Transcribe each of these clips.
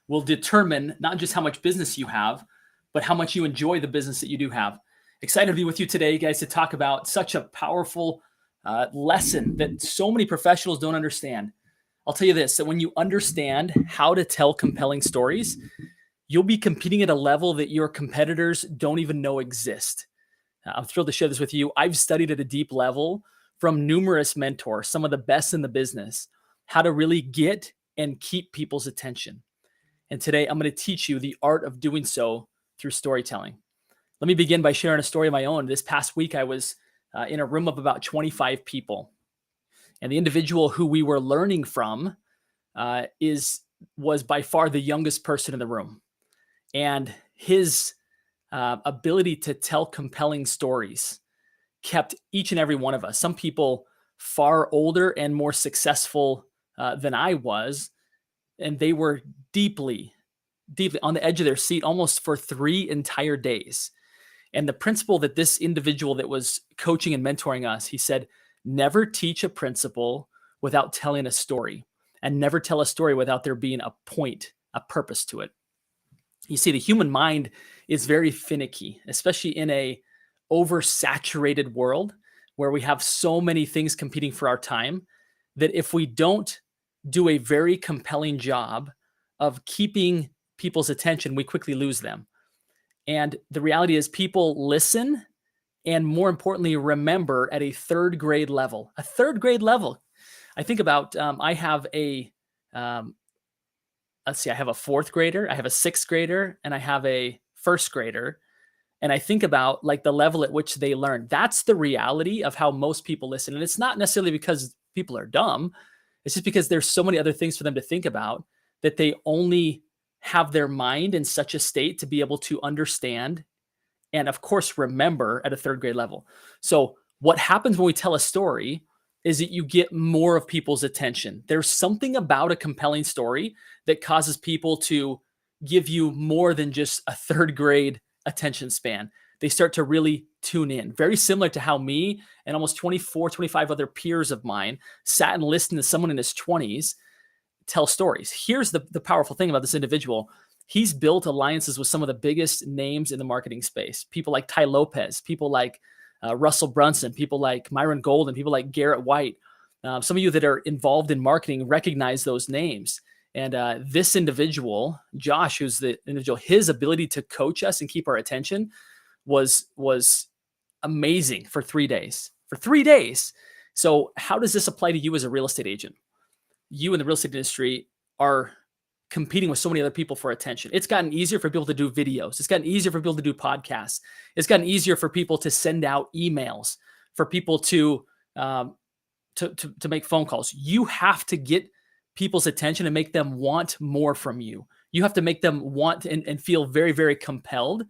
will determine not just how much business you have, but how much you enjoy the business that you do have. Excited to be with you today, guys, to talk about such a powerful lesson that so many professionals don't understand. I'll tell you this, that when you understand how to tell compelling stories, you'll be competing at a level that your competitors don't even know exist. I'm thrilled to share this with you. I've studied at a deep level from numerous mentors, some of the best in the business, how to really get and keep people's attention. And today I'm going to teach you the art of doing so through storytelling. Let me begin by sharing a story of my own. This past week, I was in a room of about 25 people. And the individual who we were learning from was by far the youngest person in the room. And his ability to tell compelling stories kept each and every one of us, some people far older and more successful than I was, and they were deeply on the edge of their seat almost for 3 entire days. And the principle that this individual that was coaching and mentoring us, he said, never teach a principle without telling a story, and never tell a story without there being a point, a purpose to it. You see, the human mind is very finicky, especially in a oversaturated world where we have so many things competing for our time, that if we don't do a very compelling job of keeping people's attention, we quickly lose them. And the reality is people listen and, more importantly, remember at a third grade level. A third grade level. I think about, I have a fourth grader, I have a sixth grader, and I have a first grader. And I think about like the level at which they learn. That's the reality of how most people listen. And it's not necessarily because people are dumb. It's just because there's so many other things for them to think about that they only have their mind in such a state to be able to understand and, of course, remember at a third grade level. So what happens when we tell a story is that you get more of people's attention. There's something about a compelling story that causes people to give you more than just a third grade attention span. They start to really tune in. Very similar to how me and almost 24, 25 other peers of mine sat and listened to someone in his 20s tell stories. Here's the powerful thing about this individual. He's built alliances with some of the biggest names in the marketing space. People like Ty Lopez, people like Russell Brunson, people like Myron Golden, people like Garrett White. Some of you that are involved in marketing recognize those names. And this individual, Josh, who's the individual, his ability to coach us and keep our attention was amazing for 3 days. For 3 days. So how does this apply to you as a real estate agent? You in the real estate industry are competing with so many other people for attention. It's gotten easier for people to do videos. It's gotten easier for people to do podcasts. It's gotten easier for people to send out emails, for people to make phone calls. You have to get people's attention and make them want more from you. You have to make them want and feel very, very compelled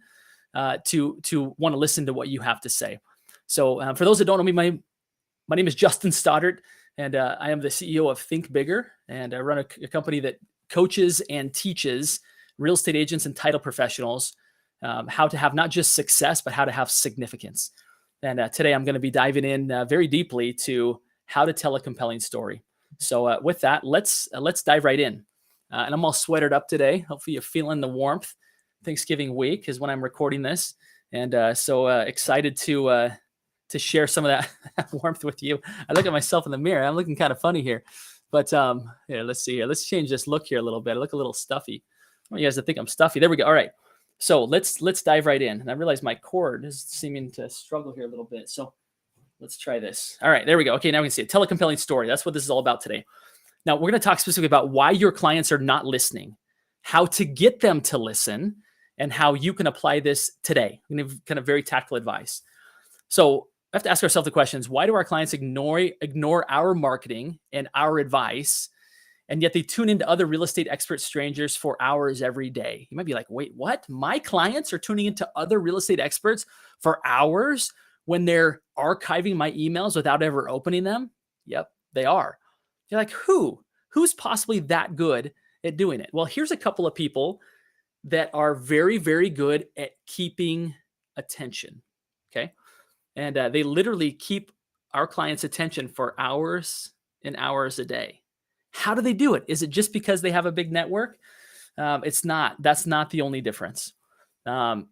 to want to listen to what you have to say. So for those that don't know me, my name is Justin Stoddard, and I am the CEO of Think Bigger, and I run a company that coaches and teaches real estate agents and title professionals how to have not just success, but how to have significance. And today I'm going to be diving in very deeply to how to tell a compelling story. So with that, let's dive right in. And I'm all sweatered up today. Hopefully you're feeling the warmth. Thanksgiving week is when I'm recording this, and so excited to share some of that warmth with you. I look at myself in the mirror. I'm looking kind of funny here, but here, let's see here. Let's change this look here a little bit. I look a little stuffy. I want you guys to think I'm stuffy. There we go. All right. So let's dive right in. And I realize my cord is seeming to struggle here a little bit. So let's try this. All right, there we go. Okay, now we can see it. Tell a compelling story. That's what this is all about today. Now we're going to talk specifically about why your clients are not listening, how to get them to listen, and how you can apply this today. I'm going to give kind of very tactical advice. So we have to ask ourselves the questions: why do our clients ignore our marketing and our advice, and yet they tune into other real estate expert strangers for hours every day? You might be like, wait, what? My clients are tuning into other real estate experts for hours when they're archiving my emails without ever opening them? Yep, they are. You're like, who's possibly that good at doing it? Well, here's a couple of people that are very, very good at keeping attention. Okay. And they literally keep our clients' attention for hours and hours a day. How do they do it? Is it just because they have a big network? It's not. That's not the only difference. Um,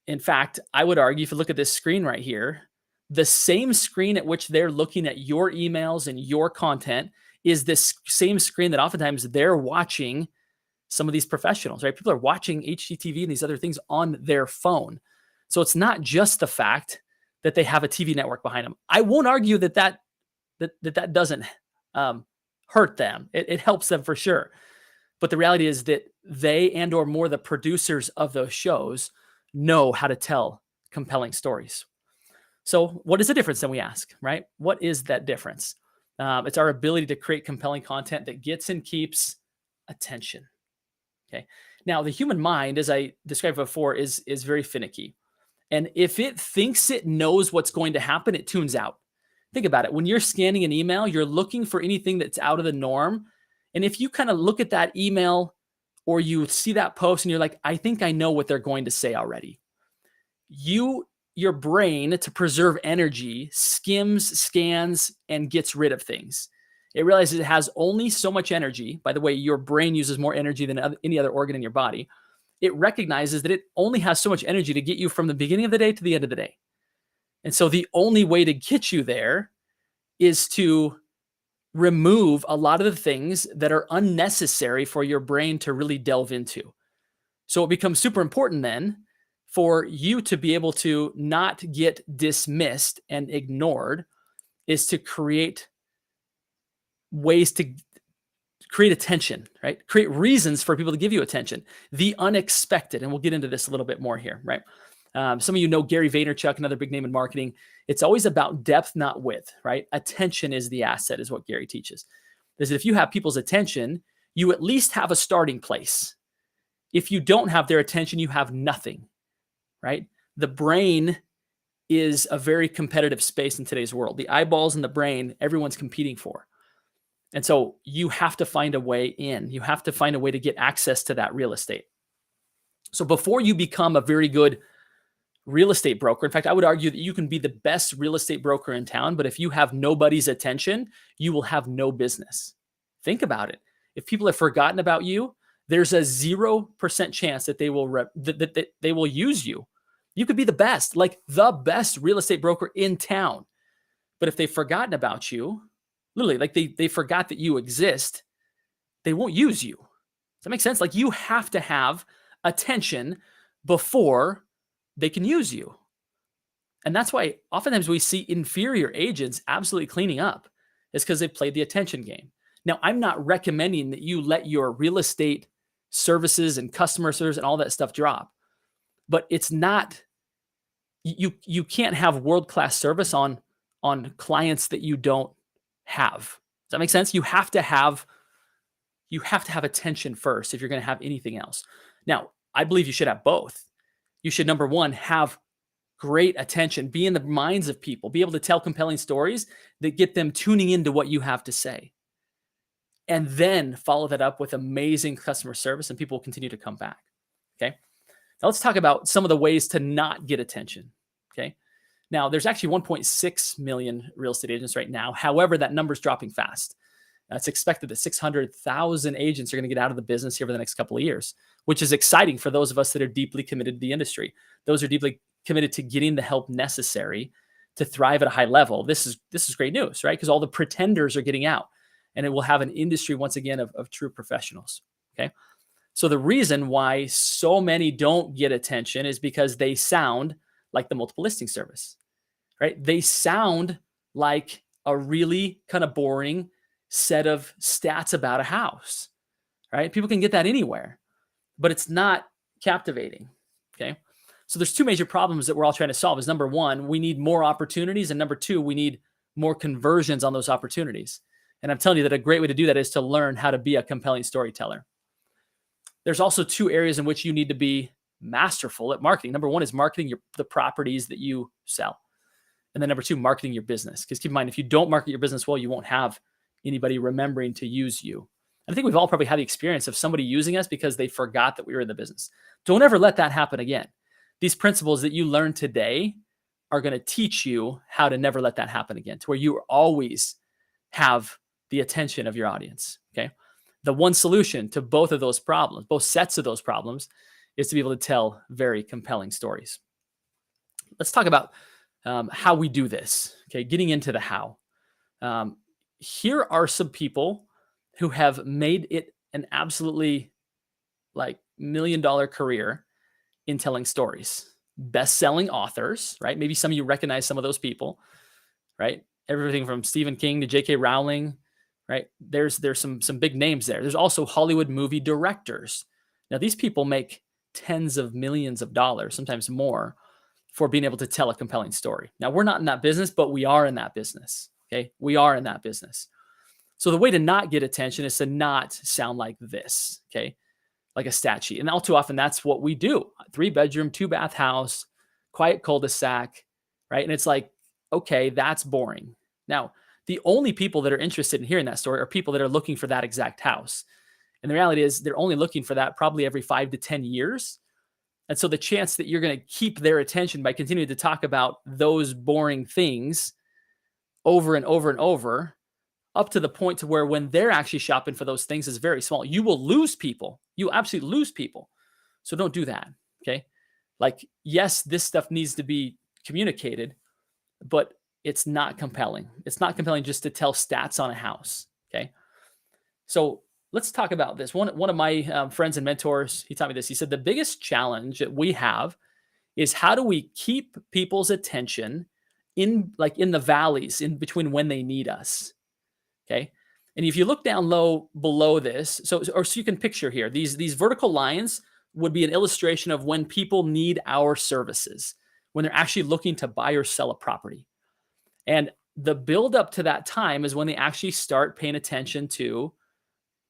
in fact, I would argue if you look at this screen right here, the same screen at which they're looking at your emails and your content is this same screen that oftentimes they're watching some of these professionals, right? People are watching HGTV and these other things on their phone. So it's not just the fact that they have a TV network behind them. I won't argue that doesn't hurt them. It helps them for sure. But the reality is that they and or more the producers of those shows know how to tell compelling stories. So what is the difference then, we ask, right? What is that difference? It's our ability to create compelling content that gets and keeps attention. Okay. Now, the human mind, as I described before, is very finicky. And if it thinks it knows what's going to happen, it tunes out. Think about it. When you're scanning an email, you're looking for anything that's out of the norm. And if you kind of look at that email or you see that post and you're like, I think I know what they're going to say already. Your brain, to preserve energy, skims, scans, and gets rid of things. It realizes it has only so much energy. By the way, your brain uses more energy than any other organ in your body. It recognizes that it only has so much energy to get you from the beginning of the day to the end of the day. And so the only way to get you there is to remove a lot of the things that are unnecessary for your brain to really delve into. So it becomes super important then for you to be able to not get dismissed and ignored, is to create ways to create attention, right? Create reasons for people to give you attention. The unexpected, and we'll get into this a little bit more here, right? Some of you know Gary Vaynerchuk, another big name in marketing. It's always about depth, not width, right? Attention is the asset, is what Gary teaches. Is that if you have people's attention, you at least have a starting place. If you don't have their attention, you have nothing, right? The brain is a very competitive space in today's world. The eyeballs and the brain, everyone's competing for. And so you have to find a way in. You have to find a way to get access to that real estate. So before you become a very good real estate broker, in fact, I would argue that you can be the best real estate broker in town, but if you have nobody's attention, you will have no business. Think about it. If people have forgotten about you, there's a 0% chance that they will use you. You could be the best, like the best real estate broker in town. But if they've forgotten about you, literally, like they forgot that you exist, they won't use you. Does that make sense? Like, you have to have attention before they can use you. And that's why oftentimes we see inferior agents absolutely cleaning up, is because they played the attention game. Now, I'm not recommending that you let your real estate services and customer service and all that stuff drop, but it's not, you can't have world-class service on clients that you don't have. Does that make sense? You have to have attention first if you're going to have anything else. Now, I believe you should have both. You should, number one, have great attention, be in the minds of people, be able to tell compelling stories that get them tuning into what you have to say. And then follow that up with amazing customer service, and people will continue to come back. Okay. Now let's talk about some of the ways to not get attention. Okay. Now, there's actually 1.6 million real estate agents right now. However, that number's dropping fast. It's expected that 600,000 agents are going to get out of the business here over the next couple of years, which is exciting for those of us that are deeply committed to the industry. Those are deeply committed to getting the help necessary to thrive at a high level. This is great news, right? Because all the pretenders are getting out, and it will have an industry once again of true professionals. Okay. So the reason why so many don't get attention is because they sound like the multiple listing service, right? They sound like a really kind of boring set of stats about a house, right? People can get that anywhere, but it's not captivating. Okay. So there's two major problems that we're all trying to solve. Is number one, we need more opportunities. And number two, we need more conversions on those opportunities. And I'm telling you that a great way to do that is to learn how to be a compelling storyteller. There's also two areas in which you need to be masterful at marketing. Number one is marketing the properties that you sell. And then number two, marketing your business. Because keep in mind, if you don't market your business well, you won't have anybody remembering to use you. I think we've all probably had the experience of somebody using us because they forgot that we were in the business. Don't ever let that happen again. These principles that you learn today are going to teach you how to never let that happen again, to where you always have the attention of your audience. Okay. The one solution to both of those problems, both sets of those problems, is to be able to tell very compelling stories. Let's talk about how we do this. Okay, getting into the how. Here are some people who have made it an absolutely like $1 million career in telling stories. Best-selling authors, right? Maybe some of you recognize some of those people, right? Everything from Stephen King to J.K. Rowling, right? There's some big names there. There's also Hollywood movie directors. Now, these people make tens of millions of dollars, sometimes more, for being able to tell a compelling story. Now, we're not in that business, but we are in that business. Okay, we are in that business. So the way to not get attention is to not sound like this. Okay, like a stat sheet. And all too often, that's what we do. 3-bedroom, 2-bath house, quiet cul-de-sac, right? And it's like, okay, that's boring. Now, the only people that are interested in hearing that story are people that are looking for that exact house. And the reality is they're only looking for that probably every 5 to 10 years. And so the chance that you're going to keep their attention by continuing to talk about those boring things over and over and over, up to the point to where when they're actually shopping for those things is very small. You will lose people. You will absolutely lose people. So don't do that. Okay. Like, yes, this stuff needs to be communicated, but it's not compelling. It's not compelling just to tell stats on a house. Okay. So let's talk about this. One of my friends and mentors, he taught me this. He said, the biggest challenge that we have is how do we keep people's attention in the valleys in between when they need us. Okay. And if you look down low below this, so you can picture here, these vertical lines would be an illustration of when people need our services, when they're actually looking to buy or sell a property. And the build up to that time is when they actually start paying attention to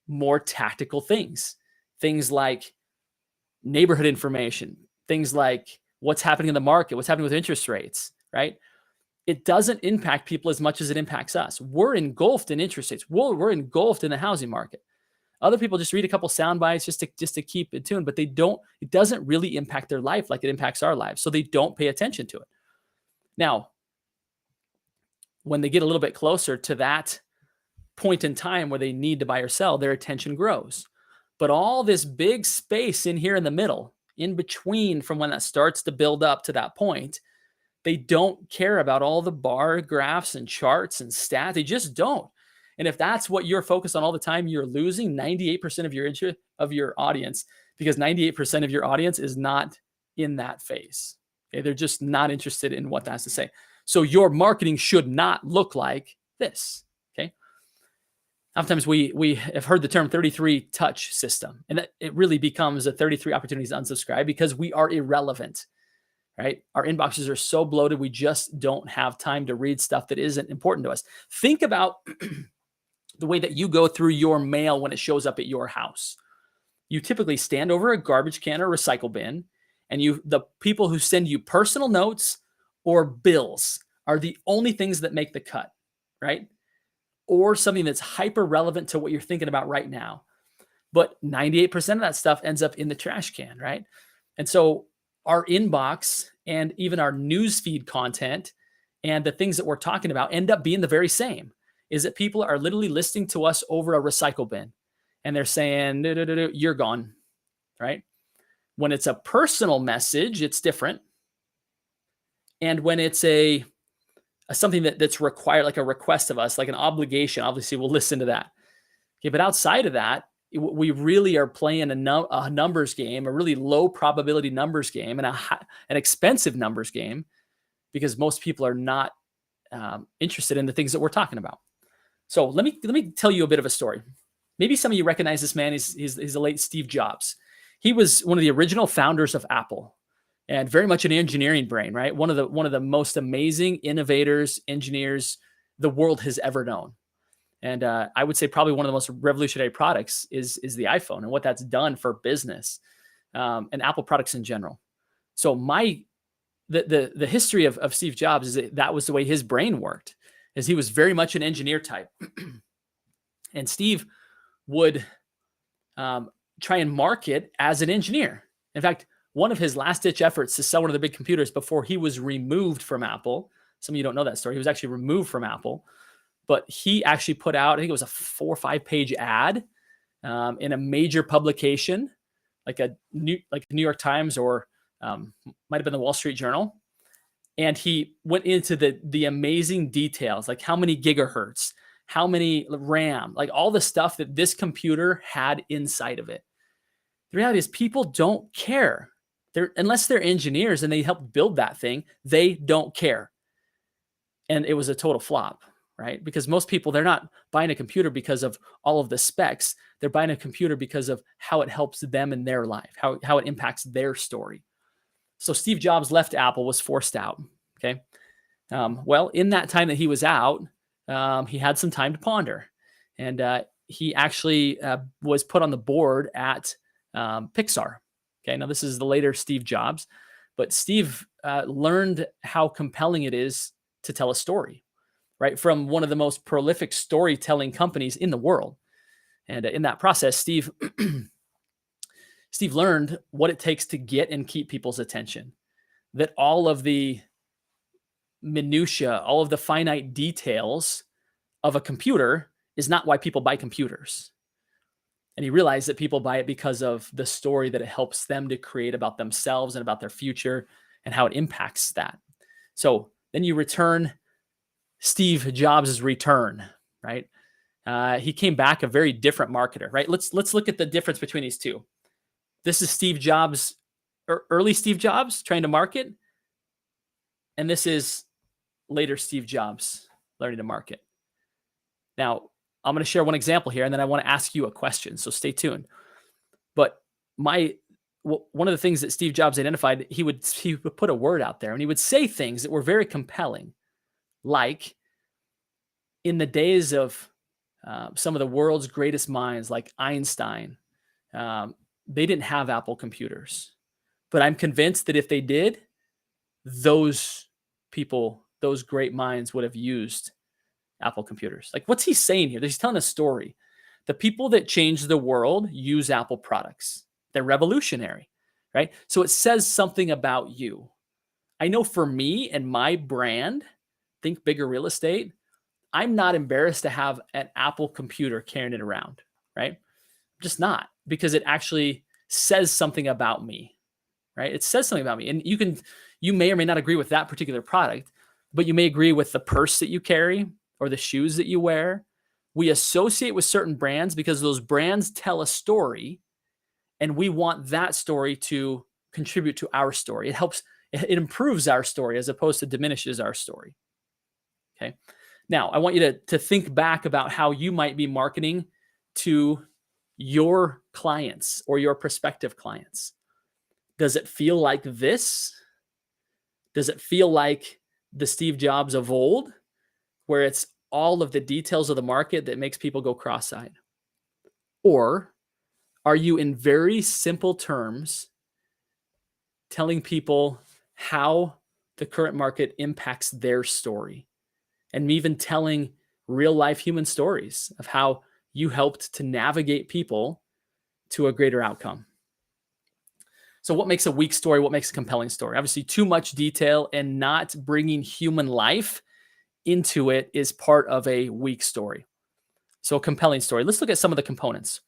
more tactical things like neighborhood information, things like what's happening in the market, what's happening with interest rates, right? It doesn't impact people as much as it impacts us. We're engulfed in interest rates. We're engulfed in the housing market. Other people just read a couple sound bites just to keep in tune, but it doesn't really impact their life like it impacts our lives. So they don't pay attention to it. Now, when they get a little bit closer to that point in time where they need to buy or sell, their attention grows. But all this big space in here in the middle, in between from when that starts to build up to that point, they don't care about all the bar graphs and charts and stats. They just don't. And if that's what you're focused on all the time, you're losing 98% of your audience, because 98% of your audience is not in that phase. Okay? They're just not interested in what that has to say. So your marketing should not look like this. Okay. Oftentimes we have heard the term 33 touch system, and it really becomes a 33 opportunities to unsubscribe because we are irrelevant. Right? Our inboxes are so bloated, we just don't have time to read stuff that isn't important to us. Think about the way that you go through your mail when it shows up at your house. You typically stand over a garbage can or recycle bin, and the people who send you personal notes or bills are the only things that make the cut, right? Or something that's hyper relevant to what you're thinking about right now. But 98% of that stuff ends up in the trash can, right? And so our inbox and even our newsfeed content and the things that we're talking about end up being the very same. Is that people are literally listening to us over a recycle bin and they're saying, you're gone, right? When it's a personal message, it's different. And when it's something that's required, like a request of us, like an obligation, obviously we'll listen to that. Okay, but outside of that, we really are playing a numbers game, a really low probability numbers game, and an expensive numbers game, because most people are not interested in the things that we're talking about. So let me tell you a bit of a story. Maybe some of you recognize this man. He's the late Steve Jobs. He was one of the original founders of Apple, and very much an engineering brain, right? One of the most amazing innovators, engineers the world has ever known. And I would say probably one of the most revolutionary products is the iPhone and what that's done for business and Apple products in general. So the history of Steve Jobs is that was the way his brain worked, is he was very much an engineer type. And Steve would try and market as an engineer. In fact, one of his last-ditch efforts to sell one of the big computers before he was removed from Apple, some of you don't know that story, he was actually removed from Apple, but he actually put out, I think it was a 4 or 5 page ad in a major publication, like a New York Times or might have been the Wall Street Journal. And he went into the amazing details, like how many gigahertz, how many RAM, like all the stuff that this computer had inside of it. The reality is people don't care. Unless they're engineers and they helped build that thing, they don't care. And it was a total flop, right? Because most people, they're not buying a computer because of all of the specs. They're buying a computer because of how it helps them in their life, how it impacts their story. So Steve Jobs left Apple, was forced out. Okay. Well, in that time that he was out, he had some time to ponder. And he actually was put on the board at Pixar. Okay. Now, this is the later Steve Jobs, but Steve learned how compelling it is to tell a story, right? From one of the most prolific storytelling companies in the world. And in that process, Steve learned what it takes to get and keep people's attention, that all of the minutia, all of the finite details of a computer is not why people buy computers. And he realized that people buy it because of the story that it helps them to create about themselves and about their future and how it impacts that. So then you return Steve Jobs' return, right? He came back a very different marketer, right? Let's look at the difference between these two. This is Steve Jobs, early Steve Jobs trying to market. And this is later Steve Jobs learning to market. Now, I'm going to share one example here, and then I want to ask you a question, so stay tuned. But one of the things that Steve Jobs identified, he would put a word out there, and he would say things that were very compelling, like in the days of some of the world's greatest minds, like Einstein, they didn't have Apple computers. But I'm convinced that if they did, those people, those great minds would have used Apple computers. Like, what's he saying here? He's telling a story. The people that change the world use Apple products. They're revolutionary, right? So it says something about you. I know for me and my brand, think bigger real estate, I'm not embarrassed to have an Apple computer carrying it around, right? I'm just not, because it actually says something about me, right? It says something about me. And you may or may not agree with that particular product, but you may agree with the purse that you carry or the shoes that you wear. We associate with certain brands because those brands tell a story, and we want that story to contribute to our story. It improves our story as opposed to diminishes our story. Okay. Now, I want you to think back about how you might be marketing to your clients or your prospective clients. Does it feel like this? Does it feel like the Steve Jobs of old, where it's all of the details of the market that makes people go cross-eyed? Or are you, in very simple terms, telling people how the current market impacts their story, and even telling real life human stories of how you helped to navigate people to a greater outcome? So what makes a weak story? What makes a compelling story? Obviously, too much detail and not bringing human life into it is part of a weak story. So a compelling story. Let's look at some of the components.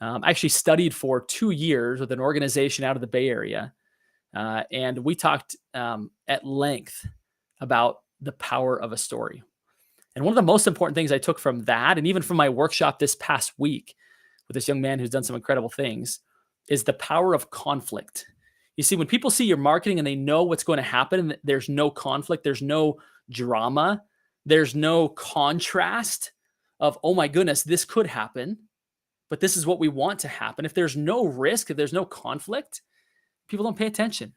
I actually studied for 2 years with an organization out of the Bay Area, and we talked at length about the power of a story. And one of the most important things I took from that, and even from my workshop this past week with this young man who's done some incredible things, is the power of conflict. You see, when people see your marketing and they know what's going to happen, and there's no conflict, there's no drama, there's no contrast of, oh my goodness, this could happen, but this is what we want to happen. If there's no risk, if there's no conflict, people don't pay attention,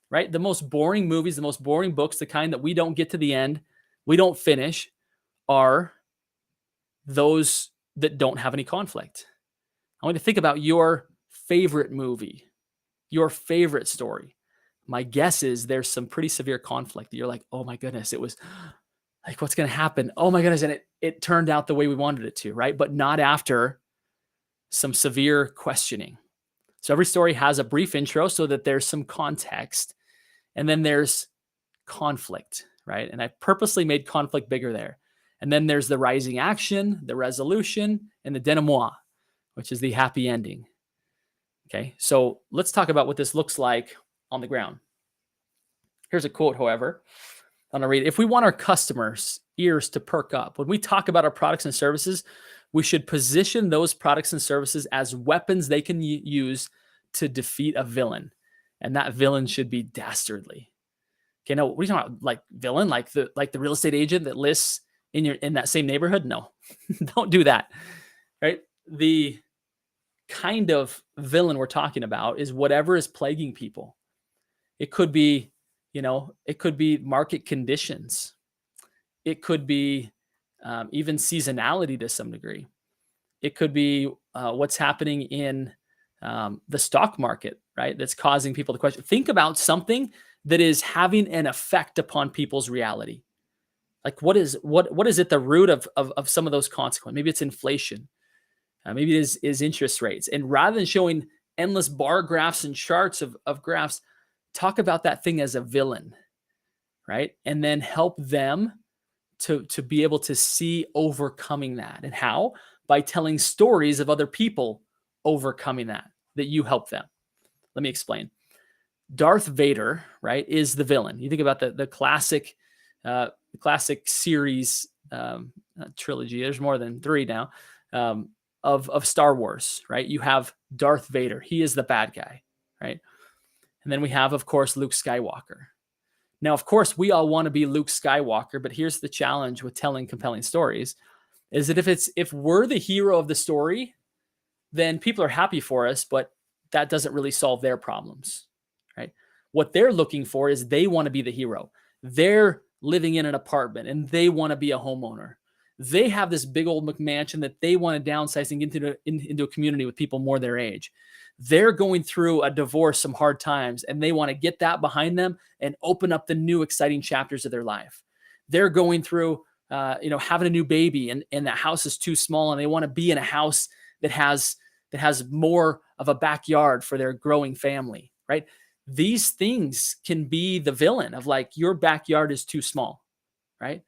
right? The most boring movies, the most boring books, the kind that we don't get to the end, we don't finish, are those that don't have any conflict. I want you to think about your favorite movie, your favorite story. My guess is there's some pretty severe conflict. You're like, oh my goodness, it was like, what's going to happen? Oh my goodness. And it turned out the way we wanted it to, right? But not after some severe questioning. So every story has a brief intro so that there's some context, and then there's conflict, right? And I purposely made conflict bigger there. And then there's the rising action, the resolution, and the denouement, which is the happy ending. Okay, so let's talk about what this looks like on the ground. Here's a quote, however. I'm going to read it. If we want our customers' ears to perk up, when we talk about our products and services, we should position those products and services as weapons they can use to defeat a villain. And that villain should be dastardly. Okay, now what are you talking about? Like villain, like the real estate agent that lists in that same neighborhood? No, don't do that. Right? The kind of villain we're talking about is whatever is plaguing people. It could be, it could be market conditions. It could be even seasonality to some degree. It could be what's happening in the stock market, right? That's causing people to question. Think about something that is having an effect upon people's reality. Like what is at the root of some of those consequences? Maybe it's inflation. Maybe it is interest rates. And rather than showing endless bar graphs and charts of graphs, talk about that thing as a villain, right? And then help them to be able to see overcoming that. And how? By telling stories of other people overcoming that you help them. Let me explain. Darth Vader, right, is the villain. You think about the classic series trilogy. There's more than 3 now. Of Star Wars, right? You have Darth Vader. He is the bad guy, right? And then we have, of course, Luke Skywalker. Now, of course, we all want to be Luke Skywalker, but here's the challenge with telling compelling stories is that if we're the hero of the story, then people are happy for us, but that doesn't really solve their problems, right? What they're looking for is they want to be the hero. They're living in an apartment and they want to be a homeowner. They have this big old McMansion that they want to downsize and get into a community with people more their age. They're going through a divorce, some hard times, and they want to get that behind them and open up the new exciting chapters of their life. They're going through, having a new baby and the house is too small and they want to be in a house that has more of a backyard for their growing family, right? These things can be the villain of like, your backyard is too small, right?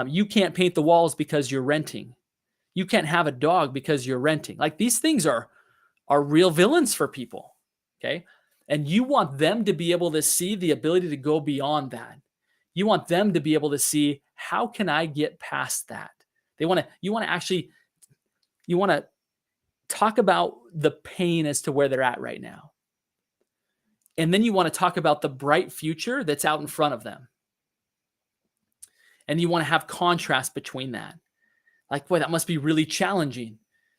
You can't paint the walls because you're renting. You can't have a dog because you're renting. Like these things are real villains for people. Okay. And you want them to be able to see the ability to go beyond that. You want them to be able to see, how can I get past that? You want to talk about the pain as to where they're at right now. And then you want to talk about the bright future that's out in front of them. And you want to have contrast between that. Like, boy, that must be really challenging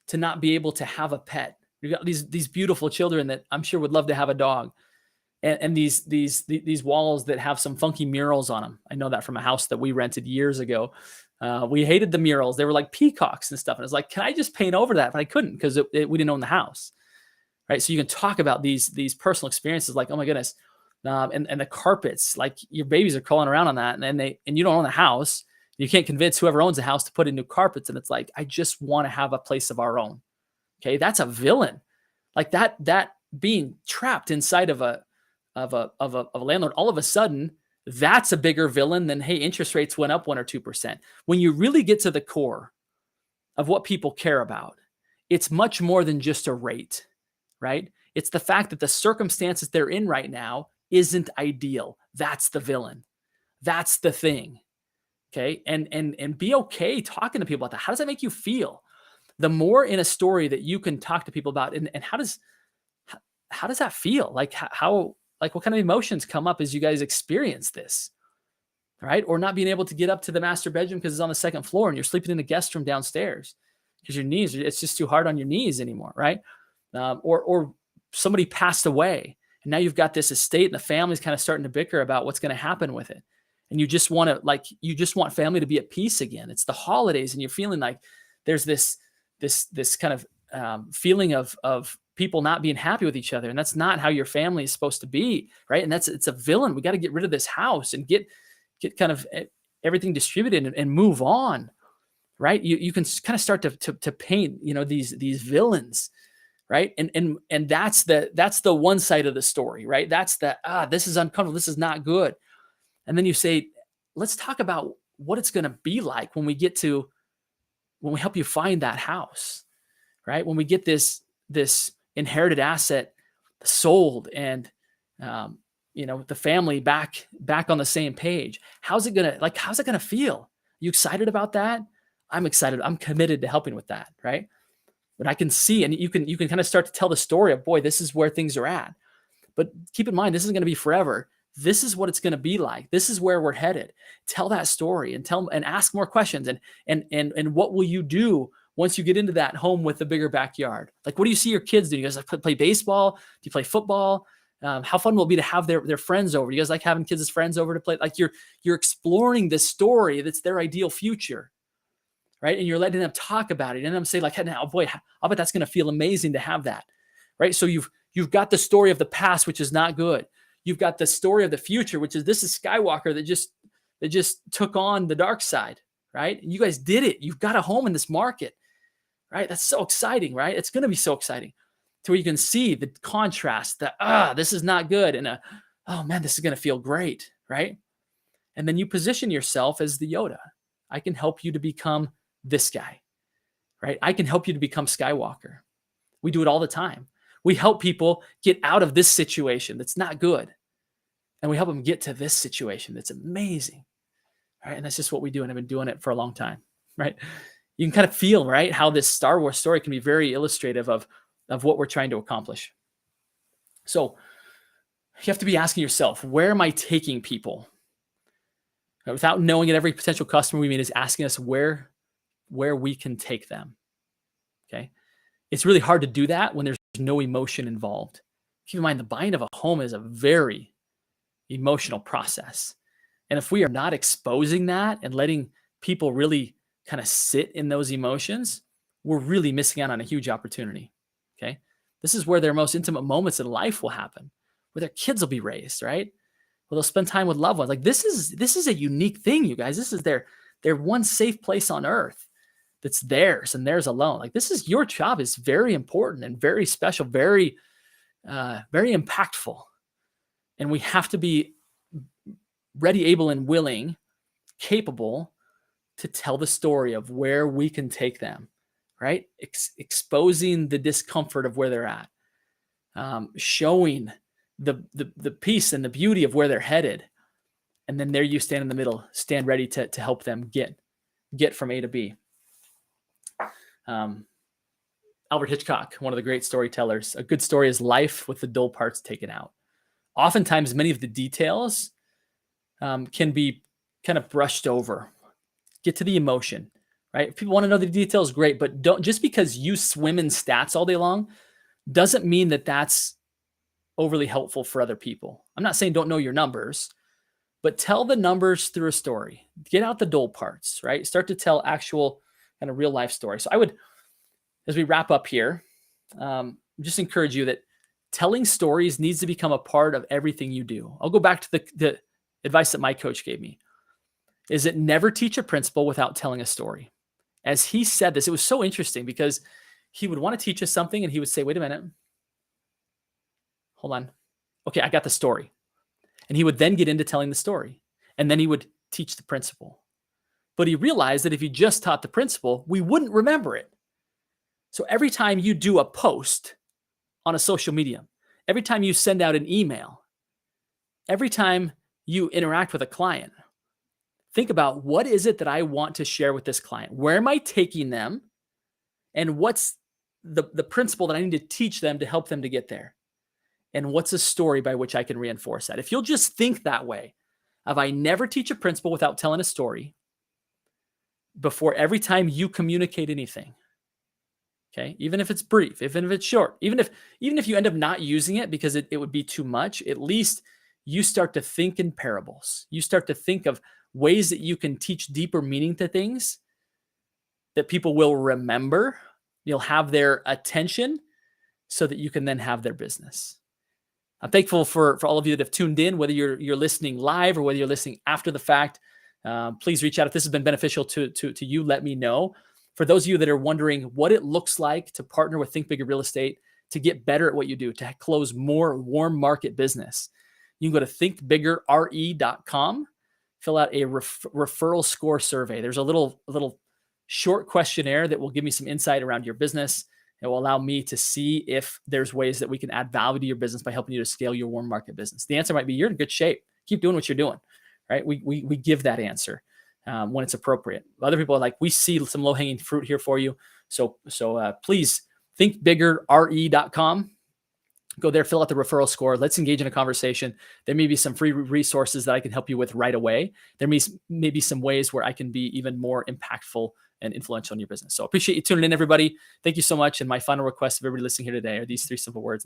to not be able to have a pet. You've got these beautiful children that I'm sure would love to have a dog. And these walls that have some funky murals on them. I know that from a house that we rented years ago. We hated the murals. They were like peacocks and stuff. And it's like, can I just paint over that? But I couldn't because we didn't own the house. Right. So you can talk about these personal experiences like, oh my goodness. And the carpets, like your babies are crawling around on that. And you don't own the house. You can't convince whoever owns the house to put in new carpets. And it's like, I just want to have a place of our own. Okay. That's a villain. Like that being trapped inside of a landlord, all of a sudden, that's a bigger villain than, hey, interest rates went up 1 or 2%. When you really get to the core of what people care about, it's much more than just a rate, right? It's the fact that the circumstances they're in right now isn't ideal. That's the villain. That's the thing. Okay. And be okay talking to people about that. How does that make you feel? The more in a story that you can talk to people about, and how does that feel? Like what kind of emotions come up as you guys experience this, right? Or not being able to get up to the master bedroom because it's on the 2nd floor and you're sleeping in the guest room downstairs because your knees, it's just too hard on your knees anymore, right? Or somebody passed away and now you've got this estate and the family's kind of starting to bicker about what's going to happen with it. And you just want family to be at peace again. It's the holidays and you're feeling like there's this kind of feeling of people not being happy with each other. And that's not how your family is supposed to be, right? And it's a villain. We got to get rid of this house and get kind of everything distributed and move on, right? You can kind of start to paint, these villains, right? And that's the one side of the story, right? That's this is uncomfortable. This is not good. And then you say, let's talk about what it's going to be like when we help you find that house. right? When we get this inherited asset sold and the family back on the same page, how's it gonna feel? You excited about that? I'm excited. I'm committed to helping with that, right? But I can see, and you can kind of start to tell the story of, boy, this is where things are at. But keep in mind, this isn't going to be forever. This is what it's going to be like. This is where we're headed. Tell that story and ask more questions. And what will you do once you get into that home with a bigger backyard? Like, what do you see your kids do? You guys like play baseball? Do you play football? How fun will it be to have their friends over? You guys like having kids as friends over to play? Like you're exploring this story that's their ideal future, right? And you're letting them talk about it. And I'm saying like, hey, now, boy, I'll bet that's going to feel amazing to have that, right? So you've got the story of the past, which is not good. You've got the story of the future, which is this is Skywalker that just took on the dark side, right? And you guys did it. You've got a home in this market, right? That's so exciting, right? It's going to be so exciting to where you can see the contrast that, this is not good. And oh man, this is going to feel great, right? And then you position yourself as the Yoda. I can help you to become this guy, right? I can help you to become Skywalker. We do it all the time. We help people get out of this situation that's not good. And we help them get to this situation that's amazing. Right? And that's just what we do. And I've been doing it for a long time, right? You can kind of feel, right, how this Star Wars story can be very illustrative of what we're trying to accomplish. So you have to be asking yourself, where am I taking people? Without knowing at every potential customer we meet is asking us where we can take them. Okay. It's really hard to do that when there's no emotion involved. Keep in mind, the buying of a home is a very emotional process. And if we are not exposing that and letting people really kind of sit in those emotions, we're really missing out on a huge opportunity. Okay. This is where their most intimate moments in life will happen, where their kids will be raised, right? Where they'll spend time with loved ones. Like this is a unique thing, you guys. This is their one safe place on earth that's theirs and theirs alone. Like this is your job is very important and very special, very, very impactful. And we have to be ready, able, and willing, capable to tell the story of where we can take them, right? Exposing the discomfort of where they're at, showing the peace and the beauty of where they're headed. And then there you stand in the middle, stand ready to help them get from A to B. Albert Hitchcock, one of the great storytellers, a good story is life with the dull parts taken out. Oftentimes, many of the details can be kind of brushed over. Get to the emotion, right? If people want to know the details, great, but don't just because you swim in stats all day long doesn't mean that that's overly helpful for other people. I'm not saying don't know your numbers, but tell the numbers through a story. Get out the dull parts, right? Start to tell actual kind of real life stories. So I would, as we wrap up here, just encourage you that telling stories needs to become a part of everything you do. I'll go back to the advice that my coach gave me, is that never teach a principle without telling a story. As he said this, it was so interesting because he would want to teach us something and he would say, wait a minute, hold on. Okay, I got the story. And he would then get into telling the story. And then he would teach the principle. But he realized that if he just taught the principle, we wouldn't remember it. So every time you do a post on a social media, every time you send out an email, every time you interact with a client, think about what is it that I want to share with this client? Where am I taking them? And what's the principle that I need to teach them to help them to get there? And what's a story by which I can reinforce that? If you'll just think that way, of I never teach a principle without telling a story before every time you communicate anything. Okay, even if it's brief, even if it's short, even if you end up not using it because it would be too much, at least you start to think in parables. You start to think of ways that you can teach deeper meaning to things that people will remember. You'll have their attention so that you can then have their business. I'm thankful for all of you that have tuned in, whether you're listening live or whether you're listening after the fact. Please reach out if this has been beneficial to you. Let me know. For those of you that are wondering what it looks like to partner with Think Bigger Real Estate to get better at what you do, to close more warm market business, you can go to thinkbiggerre.com, fill out a referral score survey. There's a little short questionnaire that will give me some insight around your business It will allow me to see if there's ways that we can add value to your business by helping you to scale your warm market business. The answer might be you're in good shape. Keep doing what you're doing, right? We give that answer when it's appropriate. Other people are like, we see some low hanging fruit here for you. So please thinkbiggerre.com. Go there, fill out the referral score. Let's engage in a conversation. There may be some free resources that I can help you with right away. There may be some ways where I can be even more impactful and influential in your business. So appreciate you tuning in, everybody. Thank you so much. And my final request of everybody listening here today are these 3 simple words.